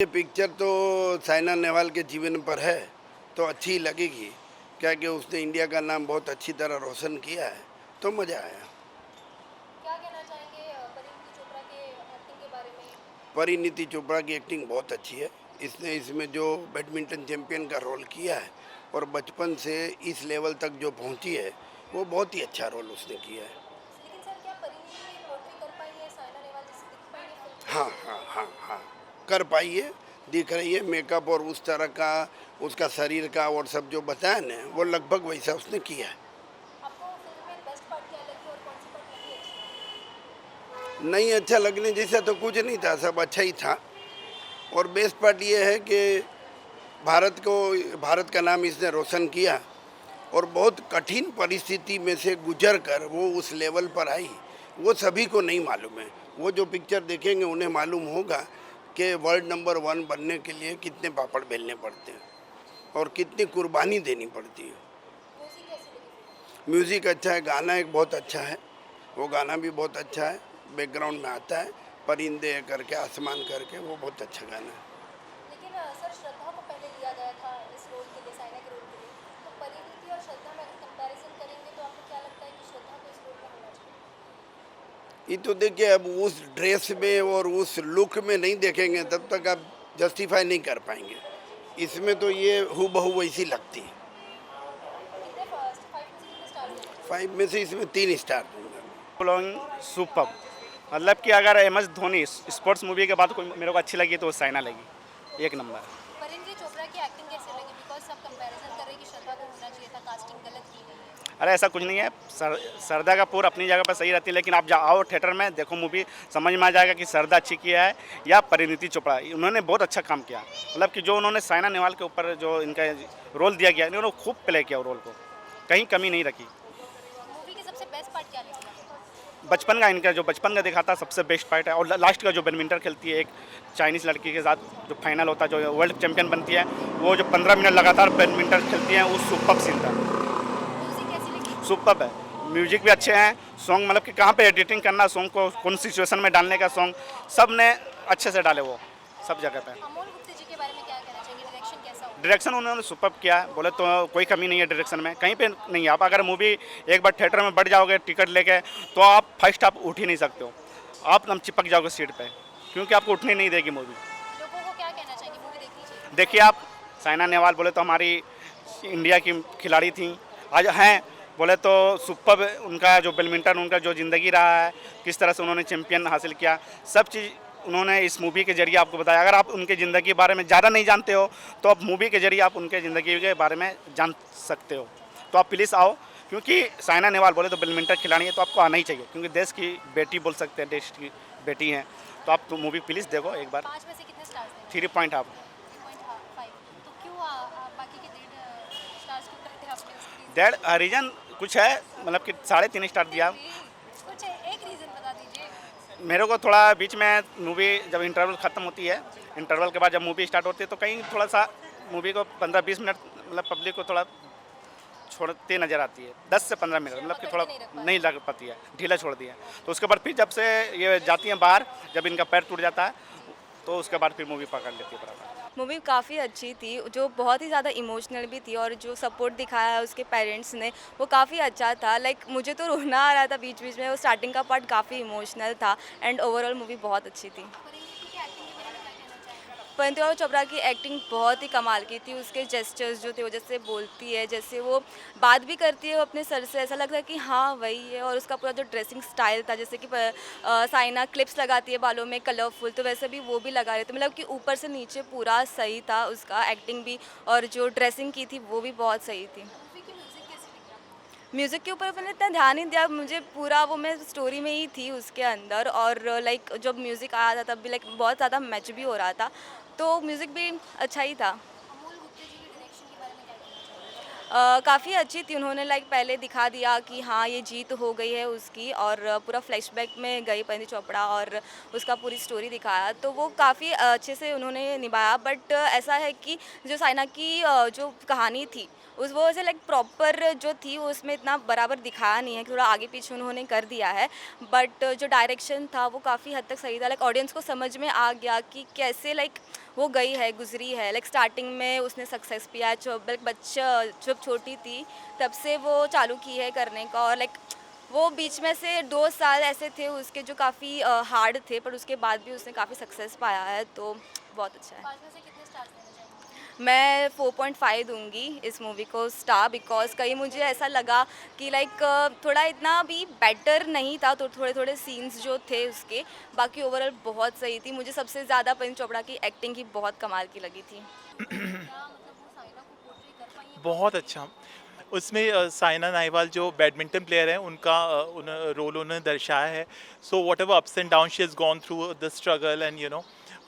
ये पिक्चर तो साइना नेहवाल के जीवन पर है तो अच्छी ही लगेगी, क्या कि उसने इंडिया का नाम बहुत अच्छी तरह रोशन किया है, तो मज़ा आया। क्या कहना चाहेंगे परिणीति चोपड़ा के एक्टिंग के बारे में? परिणीति चोपड़ा की एक्टिंग बहुत अच्छी है। इसने इसमें जो बैडमिंटन चैंपियन का रोल किया है और बचपन से इस लेवल तक जो पहुंची है, वो बहुत ही अच्छा रोल उसने किया है। लेकिन सर क्या परिणीति पोर्ट्रे कर पाई है साइना नेहवाल जैसे दिख पाई है फिल्म हाँ में? हाँ हाँ हाँ, कर पाई है, दिख रही है। मेकअप और उस तरह का उसका शरीर का और सब जो बताया ना, वो लगभग वैसा उसने किया है। आपको फिल्म में बेस्ट पार्ट क्या लगी और कौन सी पार्ट लगी अच्छी? नहीं, अच्छा लगने जैसा तो कुछ नहीं था, सब अच्छा ही था। और बेस्ट पार्ट ये है कि भारत का नाम इसने रोशन किया और बहुत कठिन परिस्थिति में से गुजर कर वो उस लेवल पर आई, वो सभी को नहीं मालूम है। वो जो पिक्चर देखेंगे उन्हें मालूम होगा कि वर्ल्ड नंबर 1 बनने के लिए कितने पापड़ बेलने पड़ते हैं और कितनी कुर्बानी देनी पड़ती है। म्यूजिक कैसी लगी फिल्म? म्यूज़िक अच्छा है, गाना एक बहुत अच्छा है, वो गाना भी बहुत अच्छा है, बैकग्राउंड में आता है, परिंदे करके आसमान करके, वो बहुत अच्छा गाना है। लेकिन सर श्रद्धा को पहले लिया गया था इस रोल के लिए, साइना के रोल के लिए, तो परिणीति और श्रद्धा में अगर कंपैरिजन करेंगे तो आपको क्या लगता है कि श्रद्धा को इस रोल में होना चाहिए? ये तो देखिए, अब उस ड्रेस में और उस लुक में नहीं देखेंगे तब तक आप जस्टिफाई नहीं कर पाएंगे। इसमें तो ये हूबहू वैसी लगती है। कितने फर्स्ट 5 में से कितने स्टार्स देंगे? 5 में से इसमें 3 स्टार दूंगा। Following super. मतलब कि अगर M S Dhoni sports movie के बाद कोई मेरे को अच्छी लगी तो वो साइना लगी, एक नंबर। परिणीति चोपड़ा की एक्टिंग कैसे लगी? बिकॉज सब कंपैरिजन कर रहे हैं कि श्रद्धा को होना चाहिए था, कास्टिंग गलत की गई है। अरे ऐसा कुछ नहीं है, सरदा कपूर अपनी जगह पर सही रहती है, लेकिन आप जाओ थिएटर में देखो मूवी, समझ में आ जाएगा कि सरदा अच्छी किया है या परिणीति चोपड़ा। उन्होंने बहुत अच्छा काम किया। मतलब कि जो उन्होंने साइना नेहवाल के ऊपर जो इनका रोल दिया गया, इन्होंने खूब प्ले किया रोल को, कहीं कमी नहीं रखी। मूवी की सबसे बेस्ट पार्ट क्या लगा? बचपन का इनका जो बचपन का दिखाता सबसे बेस्ट पार्ट है। और लास्ट का जो बैडमिंटन खेलती है एक चाइनीज़ लड़की के साथ, जो फाइनल होता है, जो वर्ल्ड चैंपियन बनती है, वो जो 15 मिनट लगातार बैडमिंटन खेलती हैं, वो सुपर सीन था। म्यूजिक कैसी लगी? सुपर है, म्यूजिक भी अच्छे हैं, सॉन्ग मतलब कि कहाँ पे एडिटिंग करना, सॉन्ग को कौन सिचुएशन में डालने का, सॉन्ग सब ने अच्छे से डाले, वो सब जगह पे। अमोल गुप्ते जी के बारे में क्या कहना चाहिए? डायरेक्शन कैसा हुआ? डायरेक्शन उन्होंने सुपर किया है, बोले तो कोई कमी नहीं है डायरेक्शन में, कहीं पे नहीं है। आप अगर मूवी एक बार थिएटर में बैठ जाओगे टिकट लेके, तो आप फर्स्ट आप उठ ही नहीं सकते हो, आप एकदम चिपक जाओगे सीट पे, क्योंकि आपको उठने नहीं देगी मूवी। लोगों को क्या कहना चाहिए? मूवी देखनी चाहिए? देखिए आप, साइना नेहवाल बोले तो हमारी इंडिया की खिलाड़ी थी, आज हैं, बोले तो सुपर उनका जो बैडमिंटन, उनका जो ज़िंदगी रहा है, किस तरह से उन्होंने चैंपियन हासिल किया, सब चीज़ उन्होंने इस मूवी के जरिए आपको बताया। अगर आप उनके ज़िंदगी के बारे में ज़्यादा नहीं जानते हो तो आप मूवी के जरिए आप उनके ज़िंदगी के बारे में जान सकते हो। तो आप प्लीज़ आओ, क्योंकि साइना नेहवाल बोले तो बैडमिंटन खिलाड़ी है, तो आपको आना ही चाहिए, क्योंकि देश की बेटी बोल सकते हैं, देश की बेटी हैं। तो आप तो मूवी प्लीज़ देखो एक बार। 5 में से कितने स्टार्स देंगे? 3 पॉइंट आप। 3.5। तो क्यों बाकी के 1.5 स्टार्स क्यों करते हैं आपने उसकी? डेढ़ रीजन कुछ है, मतलब कि 3.5 स्टार दिया। कुछ एक रीज़न बता दीजिए। मेरे को थोड़ा बीच में मूवी जब इंटरवल ख़त्म होती है, इंटरवल के बाद जब मूवी स्टार्ट होती है, तो कहीं थोड़ा सा मूवी को 15-20 मिनट मतलब पब्लिक को थोड़ा छोड़ती नज़र आती है, 10 से 15 मिनट, मतलब कि थोड़ा नहीं लग पाती है, ढीला छोड़ दिया। तो उसके बाद फिर जब से ये जाती हैं बाहर, जब इनका पैर टूट जाता है, तो उसके बाद फिर मूवी पकड़ लेती है बराबर। मूवी काफ़ी अच्छी थी, जो बहुत ही ज़्यादा इमोशनल भी थी, और जो सपोर्ट दिखाया है उसके पेरेंट्स ने वो काफ़ी अच्छा था। लाइक मुझे तो रोना आ रहा था बीच बीच में, वो स्टार्टिंग का पार्ट काफ़ी इमोशनल था, एंड ओवरऑल मूवी बहुत अच्छी थी। परिणीति की एक्टिंग के बारे में क्या कहना चाहेंगे? परिणीति चोपड़ा की एक्टिंग बहुत ही कमाल की थी। उसके जेस्चर्स जो थे, वो जैसे बोलती है, जैसे वो बात भी करती है वो अपने सर से, ऐसा लगता है कि हाँ वही है। और उसका पूरा जो ड्रेसिंग स्टाइल था, जैसे कि साइना क्लिप्स लगाती है बालों में कलरफुल, तो वैसे भी वो भी लगा रहे थे। मतलब कि ऊपर से नीचे पूरा सही था उसका एक्टिंग भी, और जो ड्रेसिंग की थी वो भी बहुत सही थी। मूवी की म्यूजिक कैसी लगी आपको? म्यूज़िक के ऊपर मैंने इतना ध्यान नहीं दिया, मुझे पूरा वो मैं स्टोरी में ही थी उसके अंदर। और लाइक जब म्यूज़िक आया था तब भी लाइक बहुत ज़्यादा मैच भी हो रहा था, तो म्यूज़िक भी अच्छा ही था। अमोल गुप्ते जी की डायरेक्शन के बारे में क्या कहना चाहेंगे? काफ़ी अच्छी थी। उन्होंने लाइक पहले दिखा दिया कि हाँ ये जीत हो गई है उसकी, और पूरा फ्लैशबैक में गई परिणीति चोपड़ा और उसका पूरी स्टोरी दिखाया, तो वो काफ़ी अच्छे से उन्होंने निभाया। बट ऐसा है कि जो साइना की जो कहानी थी उस वो से लाइक प्रॉपर जो थी वो उसमें इतना बराबर दिखाया नहीं है, थोड़ा आगे पीछे उन्होंने कर दिया है। बट जो डायरेक्शन था वो काफ़ी हद तक सही था, लाइक ऑडियंस को समझ में आ गया कि कैसे लाइक वो गई है, गुजरी है। लाइक स्टार्टिंग में उसने सक्सेस पाया, बच्चा जब छोटी थी तब से वो चालू की है करने का, और लाइक वो बीच में से 2 साल ऐसे थे उसके जो काफ़ी हार्ड थे, पर उसके बाद भी उसने काफ़ी सक्सेस पाया है, तो बहुत अच्छा है। 5 में से कितने स्टार्स देना चाहेंगे? मैं 4.5 दूंगी इस मूवी को स्टार, बिकॉज कहीं मुझे ऐसा लगा कि लाइक थोड़ा इतना भी बेटर नहीं था, तो थोड़े थोड़े सीन्स जो थे उसके, बाकी ओवरऑल बहुत सही थी। मुझे सबसे ज़्यादा परिणीति चोपड़ा की एक्टिंग ही बहुत कमाल की लगी थी। क्या मतलब वो साइना को पोर्ट्रे कर पाई हैं? बहुत अच्छा। उसमें साइना नेहवाल जो बैडमिंटन प्लेयर हैं उनका रोल उन्होंने दर्शाया है। So what ever ups and down she has gone through the struggle and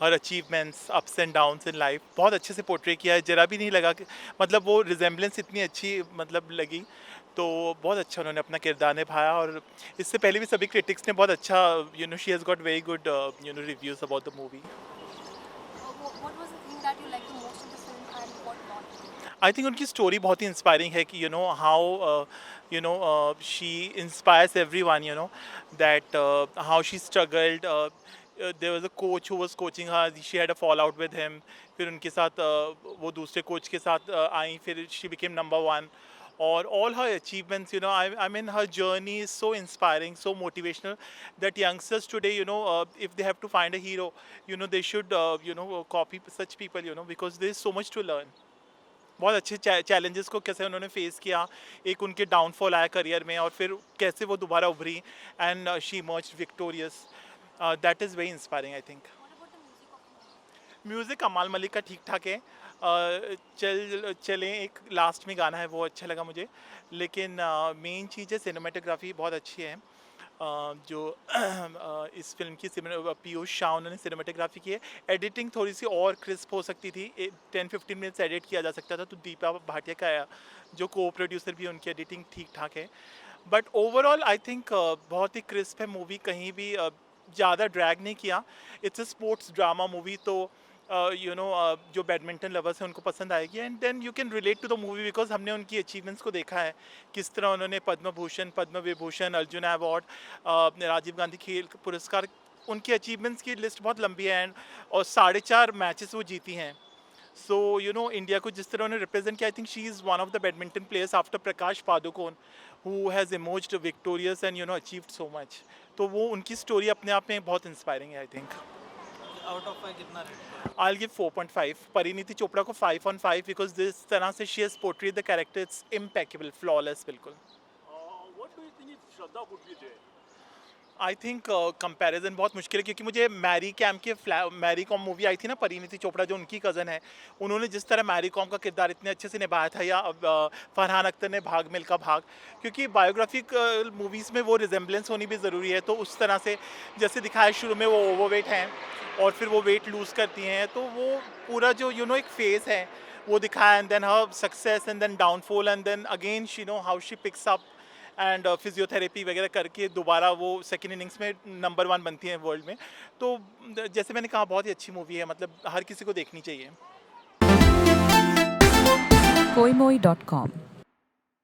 her achievements ups and downs in life बहुत अच्छे से पोर्ट्रे किया है। जरा भी नहीं लगा कि मतलब वो रिजेम्बलेंस इतनी अच्छी मतलब लगी, तो बहुत अच्छा उन्होंने अपना किरदार निभाया। और इससे पहले भी सभी क्रिटिक्स ने बहुत अच्छा she has got very good reviews about the movie. What was the thing that you liked the most in the film and what not? I think उनकी स्टोरी बहुत ही इंस्पायरिंग है कि how she inspires every one, that how she struggled. There was a coach who was coaching her, she had a fall out with him, फिर उनके साथ वो दूसरे कोच के साथ आई, फिर शी बिकेम नंबर 1 और all her achievements, I mean her journey is so inspiring, so motivational that youngsters today, if they have to find a hero, they should copy such people, because there is so much to learn. बहुत अच्छे challenges को कैसे उन्होंने face किया, एक उनके downfall आया career में और फिर कैसे वो दोबारा उभरी and she emerged victorious. That is very inspiring I think. What about the music of the movie? Music कमाल मलिक का ठीक ठाक है। चलें एक लास्ट में गाना है वो अच्छा लगा मुझे, लेकिन मेन चीज़ है सिनेमेटोग्राफी बहुत अच्छी है। जो इस फिल्म की पीयूष शाह उन्होंने सिनेमेटोग्राफी की है। एडिटिंग थोड़ी सी और क्रिस्प हो सकती थी, 10-15 मिनट्स एडिट किया जा सकता था, तो दीपा भाटिया का जो को प्रोड्यूसर भी उनकी एडिटिंग ठीक ठाक है। बट ओवरऑल आई थिंक बहुत ही क्रिस्प है मूवी, कहीं भी ज़्यादा ड्रैग नहीं किया। It's a sports drama movie, तो जो बैडमिंटन लवर्स हैं उनको पसंद आएगी and then you can relate to the movie because हमने उनकी अचीवमेंट्स को देखा है, किस तरह उन्होंने पद्म भूषण, पद्म विभूषण, अर्जुन अवार्ड, राजीव गांधी खेल पुरस्कार, उनकी अचीवमेंट्स की लिस्ट बहुत लंबी है एंड और 4.5 मैचेस वो जीती हैं। सो इंडिया को जिस तरह उन्होंने रिप्रेजेंट किया, I think she is one of the badminton players after Prakash Padukone who has emerged victorious and achieved so much. तो वो उनकी स्टोरी अपने आप में बहुत इंस्पायरिंग है आई थिंक। आउट ऑफ 5 कितना rate? I'll give 4.5. Parineeti Chopra को 5/5 because जिस तरह से she has portrayed the character, it's impeccable, flawless बिल्कुल। What do you think if Shraddha would be there? I think comparison बहुत मुश्किल है, क्योंकि मुझे मैरी कैम के मैरी कॉम मूवी आई थी ना, परिणीति चोपड़ा जो उनकी कज़न है, उन्होंने जिस तरह मैरी कॉम का किरदार इतने अच्छे से निभाया था, या फरहान अख्तर ने भाग मिल्खा भाग, क्योंकि बायोग्राफिक मूवीज़ में वो रिजेम्बलेंस होनी भी ज़रूरी है, तो उस तरह से जैसे दिखाया शुरू में वो ओवरवेट हैं और फिर वो वेट लूज़ करती हैं, तो वो पूरा जो एक फेस है वो दिखाया, and then her success and then downfall and then again she how she picks up and physiotherapy वगैरह करके दोबारा वो सेकेंड इनिंग्स में नंबर 1 बनती हैं वर्ल्ड में। तो जैसे मैंने कहा बहुत ही अच्छी मूवी है, मतलब हर किसी को देखनी चाहिए। koimoi.com